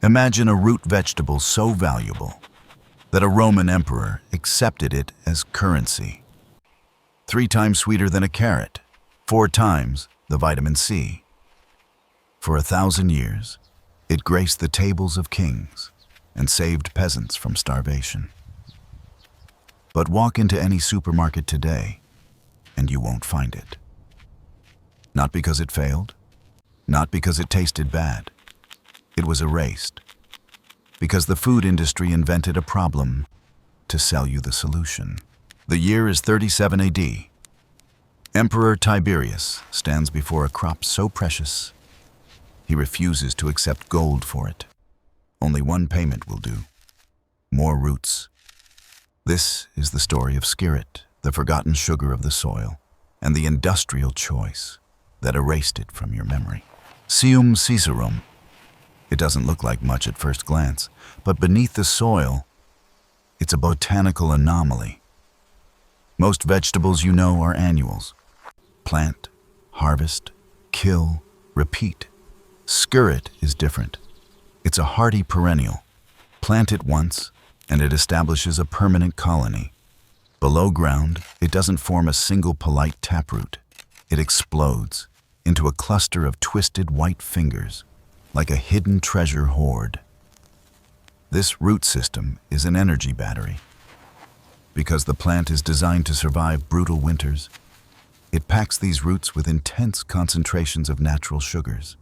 Imagine a root vegetable so valuable that a Roman emperor accepted it as currency. 3 times sweeter than a carrot, 4 times the vitamin C. For 1,000 years, it graced the tables of kings and saved peasants from starvation. But walk into any supermarket today, and you won't find it. Not because it failed, not because it tasted bad. It was erased because the food industry invented a problem to sell you the solution. The year is 37 AD. Emperor Tiberius stands before a crop so precious, he refuses to accept gold for it. Only one payment will do: more roots. This is the story of Skirret, the forgotten sugar of the soil, and the industrial choice that erased it from your memory. Sium Cicerum. It doesn't look like much at first glance, but beneath the soil, it's a botanical anomaly. Most vegetables you know are annuals. Plant, harvest, kill, repeat. Skirret is different. It's a hardy perennial. Plant it once, and it establishes a permanent colony. Below ground, it doesn't form a single polite taproot. It explodes into a cluster of twisted white fingers, like a hidden treasure hoard. This root system is an energy battery. Because the plant is designed to survive brutal winters, it packs these roots with intense concentrations of natural sugars.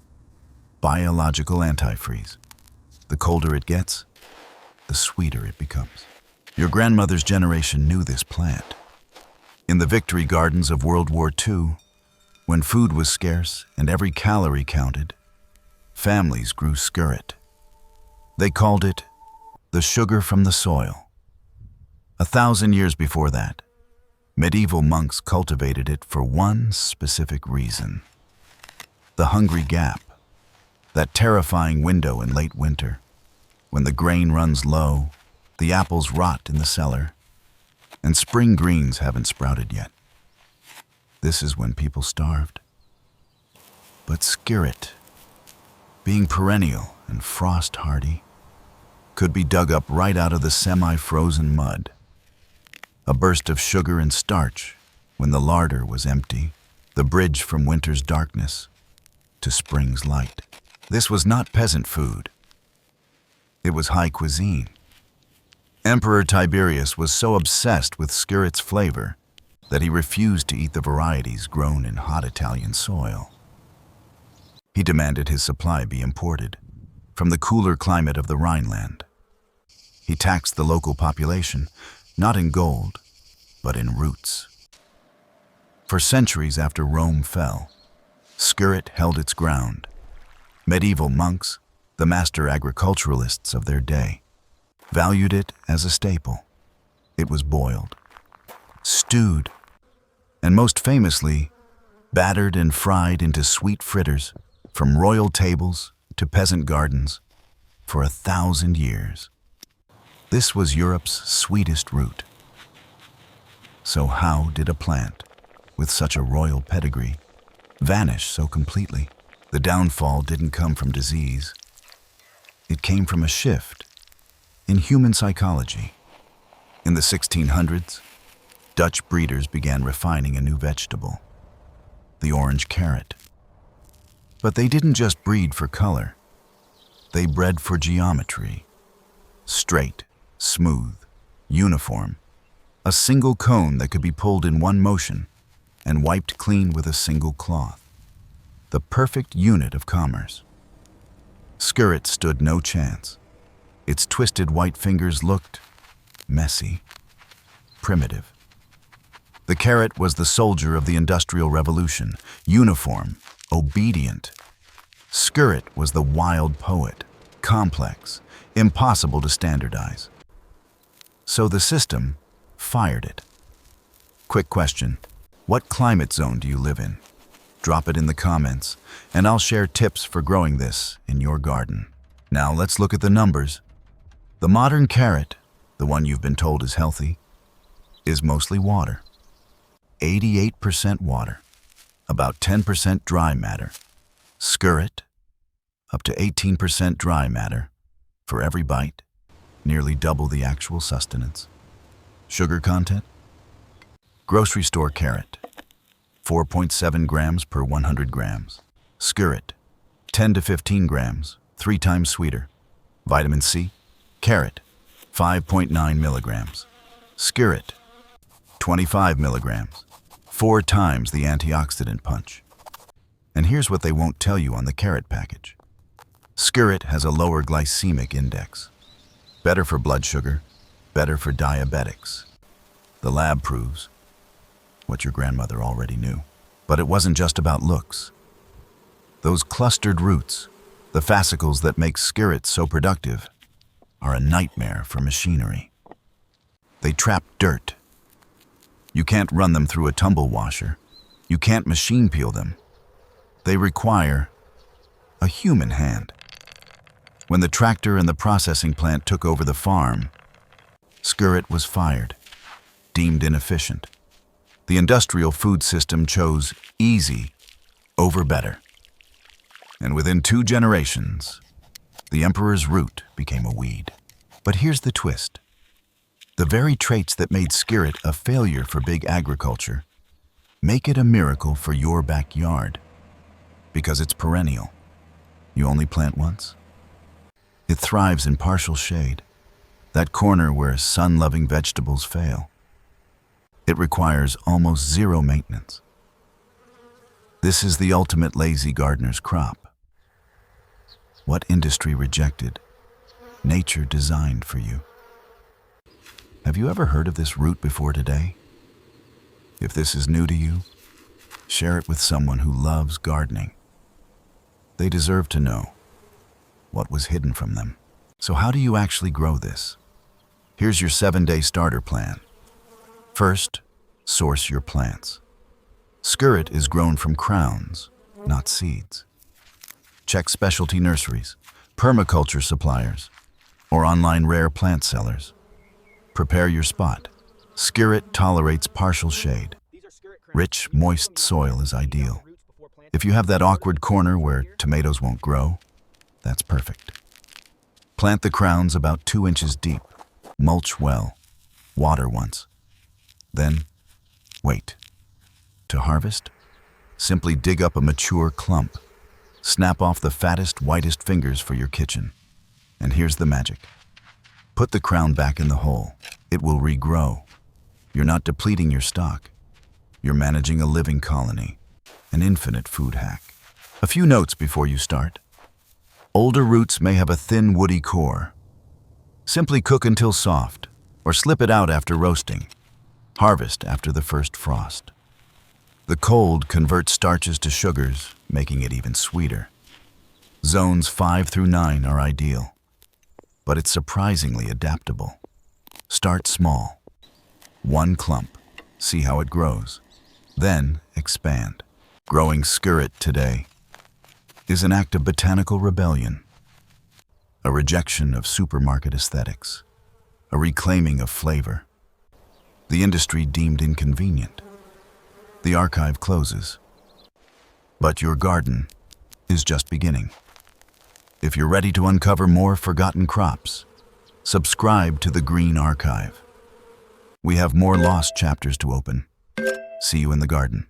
Biological antifreeze. The colder it gets, the sweeter it becomes. Your grandmother's generation knew this plant. In the victory gardens of World War II, when food was scarce and every calorie counted, families grew skirret. They called it the sugar from the soil. 1,000 years before that, medieval monks cultivated it for one specific reason: the hungry gap, that terrifying window in late winter, when the grain runs low, the apples rot in the cellar, and spring greens haven't sprouted yet. This is when people starved. But Skirret, being perennial and frost-hardy, could be dug up right out of the semi-frozen mud. A burst of sugar and starch when the larder was empty, the bridge from winter's darkness to spring's light. This was not peasant food. It was high cuisine. Emperor Tiberius was so obsessed with Skirret's flavor that he refused to eat the varieties grown in hot Italian soil. He demanded his supply be imported from the cooler climate of the Rhineland. He taxed the local population, not in gold, but in roots. For centuries after Rome fell, Skirret held its ground. Medieval monks, the master agriculturalists of their day, valued it as a staple. It was boiled, stewed, and most famously, battered and fried into sweet fritters from royal tables to peasant gardens for 1,000 years. This was Europe's sweetest root. So how did a plant with such a royal pedigree vanish so completely? The downfall didn't come from disease. It came from a shift in human psychology. In the 1600s, Dutch breeders began refining a new vegetable, the orange carrot. But they didn't just breed for color. They bred for geometry. Straight, smooth, uniform. A single cone that could be pulled in one motion and wiped clean with a single cloth. The perfect unit of commerce. Skirret stood no chance. Its twisted white fingers looked messy, primitive. The carrot was the soldier of the Industrial Revolution, uniform, obedient. Skirret was the wild poet, complex, impossible to standardize. So the system fired it. Quick question: what climate zone do you live in? Drop it in the comments, and I'll share tips for growing this in your garden. Now let's look at the numbers. The modern carrot, the one you've been told is healthy, is mostly water. 88% water, about 10% dry matter. Skirret, up to 18% dry matter, For every bite, nearly double the actual sustenance. Sugar content? Grocery store carrot, 4.7 grams per 100 grams. Skirret, 10 to 15 grams, 3 times sweeter. Vitamin C? Carrot, 5.9 milligrams. Skirret, 25 milligrams, 4 times the antioxidant punch. And here's what they won't tell you on the carrot package. Skirret has a lower glycemic index. Better for blood sugar, better for diabetics. The lab proves what your grandmother already knew. But it wasn't just about looks. Those clustered roots, the fascicles that make skirret so productive, are a nightmare for machinery. They trap dirt. You can't run them through a tumble washer. You can't machine peel them. They require a human hand. When the tractor and the processing plant took over the farm, Skirret was fired, deemed inefficient. The industrial food system chose easy over better. And within 2 generations, the emperor's root became a weed. But here's the twist. The very traits that made Skirret a failure for big agriculture make it a miracle for your backyard. Because it's perennial. You only plant once. It thrives in partial shade, that corner where sun-loving vegetables fail. It requires almost zero maintenance. This is the ultimate lazy gardener's crop. What industry rejected, nature designed for you. Have you ever heard of this root before today? If this is new to you, share it with someone who loves gardening. They deserve to know what was hidden from them. So how do you actually grow this? Here's your 7-day starter plan. First, source your plants. Skirret is grown from crowns, not seeds. Check specialty nurseries, permaculture suppliers, or online rare plant sellers. Prepare your spot. Skirret tolerates partial shade. Rich, moist soil is ideal. If you have that awkward corner where tomatoes won't grow, that's perfect. Plant the crowns about 2 inches deep. Mulch well. Water once. Then, wait. To harvest, simply dig up a mature clump. Snap off the fattest, whitest fingers for your kitchen. And here's the magic. Put the crown back in the hole. It will regrow. You're not depleting your stock. You're managing a living colony, an infinite food hack. A few notes before you start. Older roots may have a thin, woody core. Simply cook until soft, or slip it out after roasting. Harvest after the first frost. The cold converts starches to sugars, making it even sweeter. Zones 5 through 9 are ideal, but it's surprisingly adaptable. Start small. 1 clump. See how it grows. Then expand. Growing Skirret today is an act of botanical rebellion, a rejection of supermarket aesthetics, a reclaiming of flavor. The industry deemed inconvenient. The archive closes. But your garden is just beginning. If you're ready to uncover more forgotten crops, subscribe to the Green Archive. We have more lost chapters to open. See you in the garden.